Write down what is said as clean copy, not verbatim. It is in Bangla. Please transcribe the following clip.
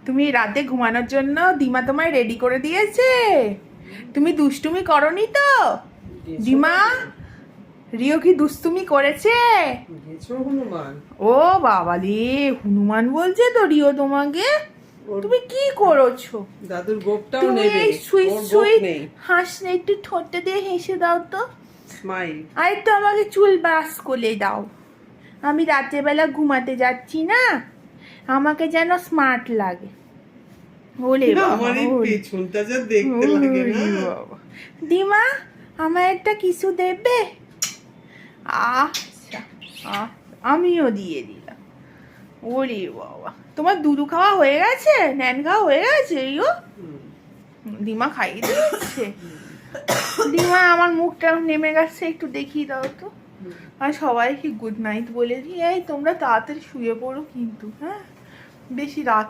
তুমি রাতে ঘুমানোর জন্য দিমা তোমায় রেডি করে দিয়েছে। তুমি দুষ্টুমি করনি তো? দিমা, রিও কি দুষ্টুমি করেছে? ও বাবা রে, হনুমান বলছে তো রিও তোমাকে। তুমি কি করেছো? দাদুর গোপটাও তুমি নেবে। এই সুইট ওর গোপ সুইট নেই। হাসলে একটু ঠোঁটটা দিয়ে হেসে দাও তো। স্মাইল। আর একটু আমাকে চুল ব্রাশ করে দাও। আমি রাত্রেবেলা ঘুমাতে যাচ্ছি না, আমাকে যেন স্মার্ট লাগে। ওলে বাবা, আমার এই ওলে। পেছনটা যা দেখতে লাগে না। ওরে বাবা। দিমা, আমার একটা কিছু দেবে? আচ্ছা, আমিও দিয়ে দিলাম। ওরে বাবা, তোমার দুধু খাওয়া হয়ে গেছে? ন্যান খাওয়া হয়ে গেছে? ইয়ো, দিমা খাইয়ে দিচ্ছে। দিমা, আমার মুখটা নেমে গেছে, একটু দেখিয়ে দাও তো। আর সবাইকে গুড নাইট বলে দিই। এই তোমরা তাড়াতাড়ি শুয়ে পড়ো কিন্তু, হ্যাঁ, বেশি রাত